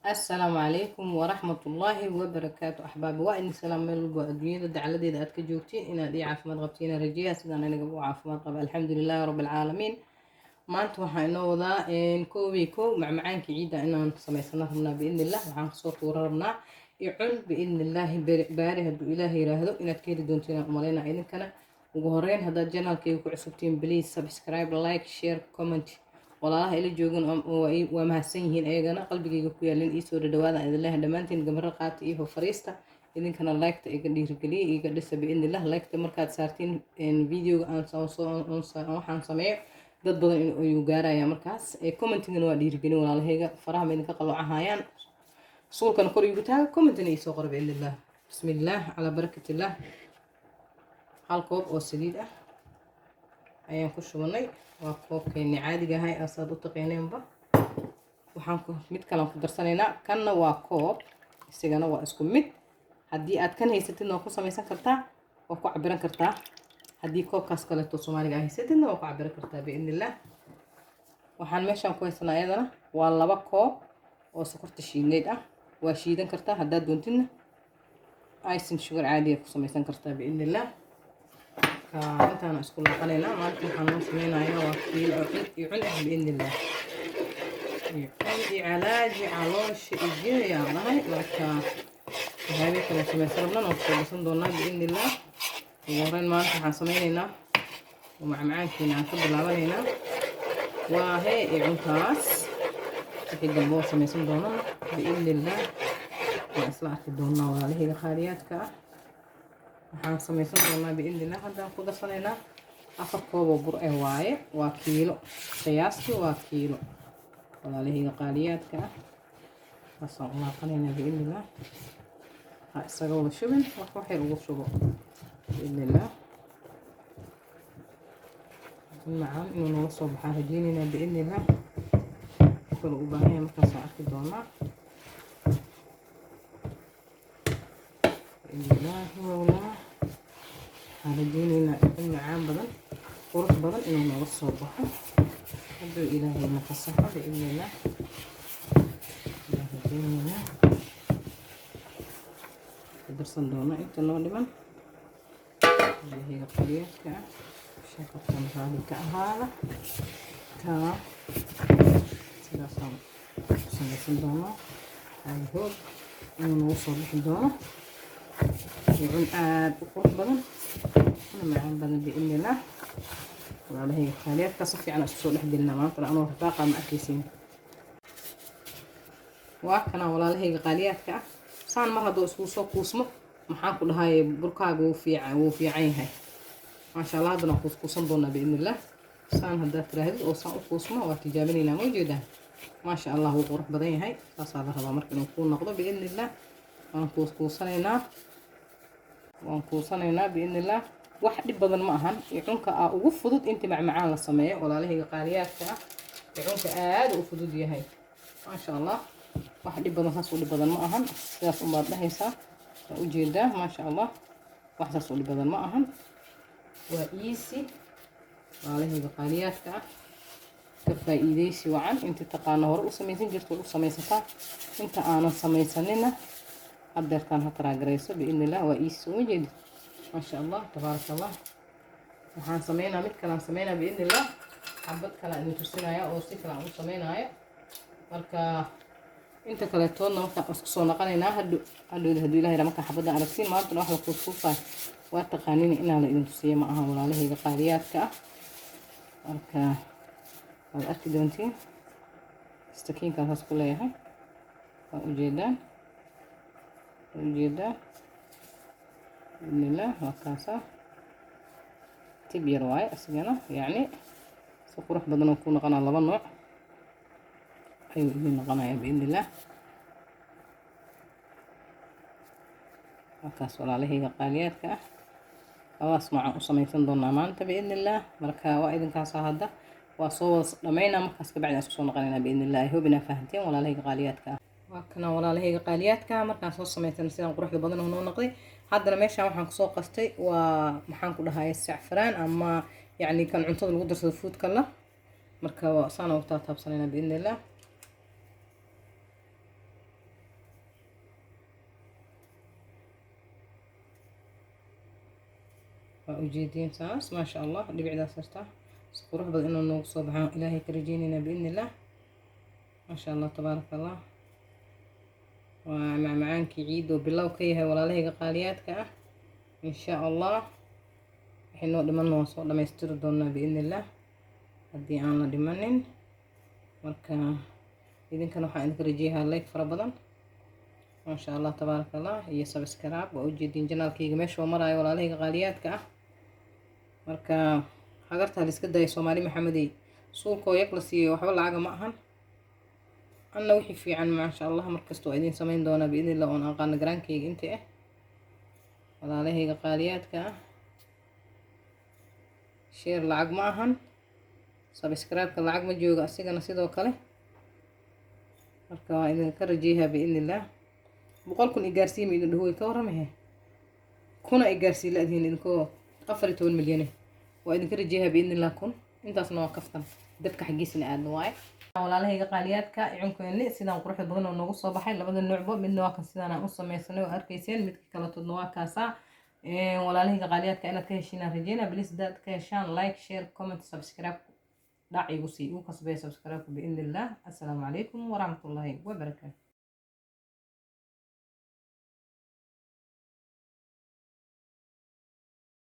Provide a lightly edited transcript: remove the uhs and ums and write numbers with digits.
السلام عليكم ورحمة الله وبركاته أحبابي وإن سلام من الدنيا دعالة إذا أتك جوتي إن دي عافمad qabtiin رجيها sidaan aniga u caafimaad qaba alxamdulillahi rabbil caalamiin maanta waxaa inoo wadaa kow macmacaankii ciida inaan samaysano rabnaa biidnillah waxaan kasoo tuura rabnaa icun biidnillahi baari hadduu ilaahay yiraahdo inaad ka heli doontiin aan umaleynaa idinkana ugu horeyn haddaad janaalkayga ku cusubtiin please subscribe like share comment walaalaha ila joogan waa mahadsan yihiin ayagana qalbigayga ku yaalin ii soo dhadhawaada idin leeyahay dhammaantiin gamaro qaata iyo fariista idinkana like-ta iga dhiirigeliya iga dhisa biidnillah like-ta markaad saartiin videoga waxaan sameeyo dad badan ayuu gaaraya markaas commentingana waa dhiirigelin walaalahayga faraha ma idinka qaloocahaayaan suulkana kor igu taaga commentina ii soo qora biidnillah bismillaah calaa barakatillah hal koob oo saliid ah ayaan ku shubanay waa koobkeenni caadiga ahay asaad u taqaaneenba mid kale aan ku darsanaynaa kanna waa koob isagana waa isku mid haddii aad kan haysatidna waa ku samaysan kartaa waa ku cabiran kartaa haddii koobkaas kaleeto soomaaliga ah haysatidna waa ku cabiran kartaa biidnillah waxaan meeshaan ku haysanaa iyadana waa 2 koob oo sokorta shiidneyd ah waa shiidan kartaa haddaad doontidna icing sugar caadiga ku samaysan kartaa biidnillah intaana isku laaqanaynaa maanta waxaan noo sameynayaa waa kiilo icun ah biidnillah icun calaaji caloosha ijeeyaa dhahay marka waxyaabihii kale samaysan rabnaan oo kusoo dhisan doonaa biidnillah ugu horeyn maanta waxaan sameynaynaa oo macmacaankiina aan ka bilaabanaynaa waa icunkaas wixii dambe oo samaysan doonana biidnillah waan isla arki doonaa walaalahayga qaaliyaadka ah waxaan samaysan doonaa biidnillah haddaan ku darsanaynaa 4 koob oo bur ah waaye waa kiilo qiyaastii waa kiilo walaalahayga qaaliyaadka ah waxaan u laaqanaynaa biidnillah ha isaga wada shubin waxay ugu shubo biidnillah macaan inuu nooga soo baxaa rajeynaynaa biidnillah kale u baahan yahay markaasaan arki doonaa biidnillah wallah waxaan rajeynaynaa in macaan badan qurux badan inuu nooga soo baxo hadduu ilaahay na fasaxo biidnillah rajeynaynaa ku darsan doona inta noo dhiman ilaahay qaaliyaadka ah shaqadkan raali ka ahaada kaa sidaasaan ku samaysan doonaa I hope inuu noogu soo bixi doono icun aad u qurux badan una macaan badan biidnillah walaalahayga qaaliyaadka si fiican isku soo dhex gelinaa maanta anoo rafaaqa ma arkaysiin waa kana walaalahayga qaaliyaadka ah saan mar hadduu isku soo kuusmo maxaan ku dhahay burkaaga wuu fiican yahay maasha allah haddana kuusan doonaa biidnillah saan haddaad tirahdid oo saan u kuusmo waa tijaabinaynaa ma ujeedaa maasha allah wuu qurux badan yahay saasaa la rabaa marka inuu kuu noqdo biidnillah waan kuusanaynaa biidnillah wax dhib badan ma ahan icunka ugu fudud inta macmacaan la sameeyo walaalahayga qaaliyaadka ah icunka aad u fudud yahay maasha allah wax dhib badan saas u dhib badan ma ahan sidaas unbaad dhahaysaa waa ujeedaa maasha allah wax saas u dhib badan ma ahan waa easy walaalahayga qaaliyaadka ah ka faa'iidaysi wacan inta taqaana hore u samaysan jirto u samaysataa inta aanan samaysanina haddeertaan ha taraagarayso biidnillah waa easy soo jeedid maasha allah tabaaraka allah waxaan sameynaa mid kale aan sameynaa biidnillah xabad kale aan idin tusinaya oo si kale aan u sameynaayo marka inta kaleetoodna markaan isku soo naqanaynaa hadduu ilaahay markaan xabaddan aragtiin maantana wax la kuuskuusaay waa taqaaniin inaan la idin tusiyo ma aha walaalahayga qaaliyaadka ah marka waad arki doontiin istakiinkaan saas ku leeyahay waa ujeedaan biidnillah waa kaasa tib yar waaye isagana yacni si qurux badan oo ku noqonaa 2 nooc ayuu idin noqonayaa biidnillah halkaas walaalahayga qaaliyaadka ah labaas noocaan u samaysan doonaa maanta biidnillah marka waa idinkaasa hadda waa soo wada dhamaynaa markaas kabacdi aan isku soo noqonaynaa biidnillah I hope inaa fahanteen walaalahayga qaaliyaadka ah waa kana walaalahayga qaaliyaadka markaan soo samaysan sidaan quruxda badan oo noo noqday haddana meeshaan waxaan kusoo qastay waa maxaan ku dhahay sacfaraan ama yacni kan cuntada lagu darsado food kala marka saan ugu taabsanayna biidnillah وجدين ساس ما شاء الله اللي بعد صرته قروح بدل إنه نوق صبحان إلهي كرجيننا بإذن الله ما شاء الله تبارك الله ومع معانك عيد وبالله وكيها ولا لهي قالياتك إن شاء الله حين لمن وصل لما يستردون بإذن الله هدي أنا لمنن marka idinkan waxaan idinka rajeeyaa like fara badan ma sha Allah tabaaraka Allah iyo subscribe oo ujeedin channelkayga meesha oo marayo walaalahayga qaaliyaadka ah marka hagarta la iska day Soomaali Maxamedey suuqo yak la siiyo waxba lacag ma ahan anna wixii fiican ma sha Allah markasto idin sameyn doona biidin Allah oo aqaan garaankayga inta ah walaalahayga qaaliyaadka ah share lacag ma ahan subscribe ka lacag ma jooga asigana sidoo kale marka waa idinka rajeeyaa biidin Allah boqolkun igaarsiin idin dhahoy ka waramahay kuna igaarsiin la adin idinkoo 14 milyan waa idinka rajeeyaa biidin Allah kun intaasna waa kaftan dadka xaqiisna aadna waay walaalahayga qaaliyaadka icunkeeni sidaan quruxda badan oo noogu soo baxay labada nuucba midna waa kan sidaan aan u sameeysanay oo arkayseen midka kale toodna waa kaasa walaalahayga qaaliyaadka inaad ka heshiinaan rajeynaa please dad ka heshaan like share comment subscribe داعي وسي وكسبي سبسكرايب بإذن الله. السلام عليكم ورحمة الله وبركاته.